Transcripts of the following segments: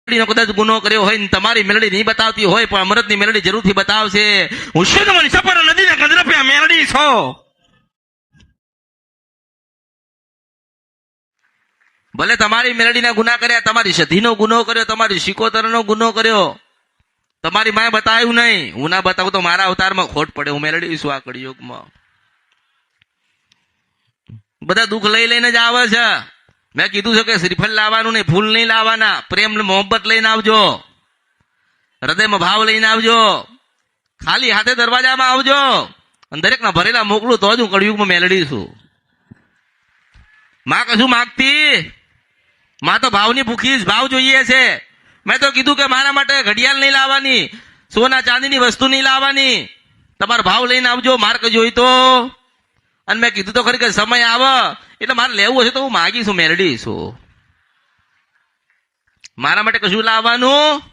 કદાચ ગુનો કર્યો હોય ને તમારી મેલડી નહીં બતાવતી હોય પણ અમૃતની મેલડી જરૂરથી બતાવશે. હું શુદ્ધ સફર નદીના કંદરપિયા મેલડી છો. ભલે તમારી મેલડીના ગુના કર્યા, તમારી સધીનો ગુનો કર્યો, તમારી શિકોતરનો ગુનો કર્યો, તમારી માએ બતાવ્યું નહીં. હું ના બતાવું તો મારા અવતારમાં ખોટ પડે. હું મેલડી છું આ કળિયુગમાં. બધા દુઃખ લઈ લઈને જ આવે છે. મેં કીધું છે કે શ્રીફળ લાવવાનું નહીં, ફૂલ નહીં લાવવાના, પ્રેમ મોહબ્બત લઈને આવજો, હૃદયમાં ભાવ લઈને આવજો, ખાલી હાથે દરવાજામાં આવજો. દરેકના ભરેલા મોકલું તો જ હું કળિયુગમાં મેલડી છું. માં કશું માગતી? માં તો ભાવની ભૂખી, ભાવ જોઈએ છે. મેં તો કીધું કે મારા માટે ઘડિયાળ નહીં લાવવાની, સોના ચાંદીની વસ્તુ નહીં લાવવાની, તમારો ભાવ લઈને આવજો. માર્ક જોઈ તો અને મેં કીધું તો ખરી કે સમય આવે એટલે મારે લેવું હશે તો હું માગીશું, મેલડી છું. મારા માટે કશું લાવવાનું?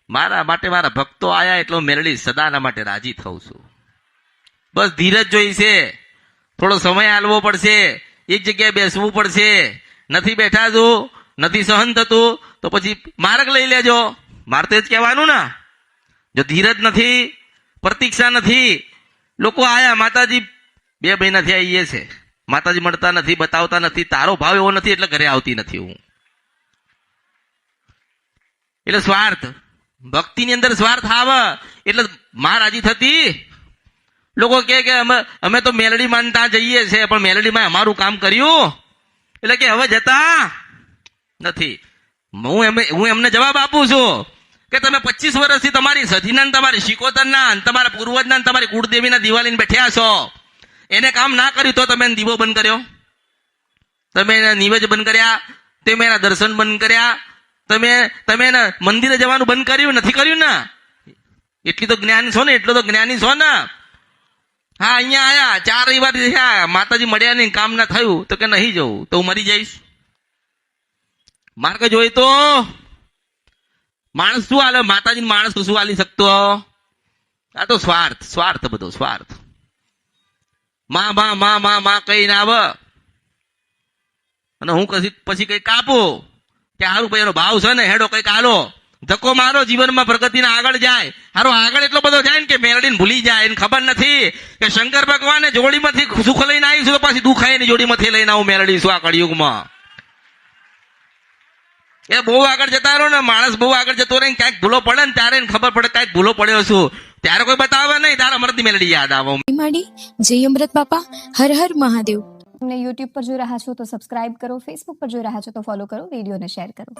મારા માટે મારા ભક્તો આયા એટલે હું મેલડી સદાના માટે રાજી થઉં છું. બસ ધીરજ જોઈશે, થોડો સમય આલવો પડશે, એક જગ્યાએ બેસવું પડશે. નથી બેઠા જો, નથી સહન થતું તો પછી માર્ગ લઈ લેજો. મારે તો જ કહેવાનું ને. જો ધીરજ નથી, પ્રતીક્ષા નથી, લોકો આયા માતાજી 2 મહિનાથી આવીએ છે, માતાજી મળતા નથી, બતાવતા નથી, તારો ભાવ એવો નથી એટલે ઘરે આવતી નથી હું. એટલે સ્વાર્થ, ભક્તિની અંદર સ્વાર્થ આવે એટલે માં રાજી થતી. લોકો કે અમે તો મેલડી માનતા જઈએ છે પણ મેલડીમાં અમારું કામ કર્યું એટલે કે હવે જતા નથી. હું એમને જવાબ આપું છું કે તમે 25 વર્ષથી તમારી સધીના, તમારી શિકોતરના, તમારા પૂર્વજના, તમારી કુળદેવીના દિવાલીને બેઠ્યા છો. એને કામ ના કર્યું તો તમે દીવો બંધ કર્યો, તમે એના નિવેદ બંધ કર્યા, તમે એના દર્શન બંધ કર્યા, તમે એના મંદિરે જવાનું બંધ કર્યું નથી કર્યું ને? એટલી તો જ્ઞાની છો ને, એટલો તો જ્ઞાની છો ને. હા, અહીંયા આયા 4 રવિવાર થયા, માતાજી મળ્યા નહીં, કામ ના થયું તો કે નહીં જવું તો હું મરી જઈશ. માર્ગ જોઈ તો માણસ શું હાલે? માતાજી માણસ શું હાલી શકતો? આ તો સ્વાર્થ, સ્વાર્થ, બધો સ્વાર્થ. માં માં માં માં માં કઈ ના આવે અને હું પછી કઈ કાપું કે હારું ભાઈ એનો ભાવ છે ને, હેડો કઈક હાલો ધક્કો મારો, જીવનમાં પ્રગતિના આગળ જાય. હારો આગળ એટલો બધો જાય ને કે મેલડીને ભૂલી જાય. એને ખબર નથી કે શંકર ભગવાને જોડીમાંથી સુખ લઈને આવીશું તો પાછી દુઃખ આવીને જોડીમાંથી લઈને આવું મેલડી છું આ કળિયુગમાં. એ બહુ આગળ જતા રહો ને, માણસ બહુ આગળ જતો રહે, ક્યાંક ભૂલો પડે ને ત્યારે એને ખબર પડે ક્યાંક ભૂલો પડ્યો છું, ત્યારે કોઈ બતાવે નહીં, તારા અમૃતની મેલડી યાદ આવે. જય અમૃત બાપા, હર હર મહાદેવ. તમને યુટ્યુબ પર જોઈ રહ્યા છો તો સબસ્ક્રાઇબ કરો, ફેસબુક પર જોઈ રહ્યા છો તો ફોલો કરો, વિડીયોને શેર કરો.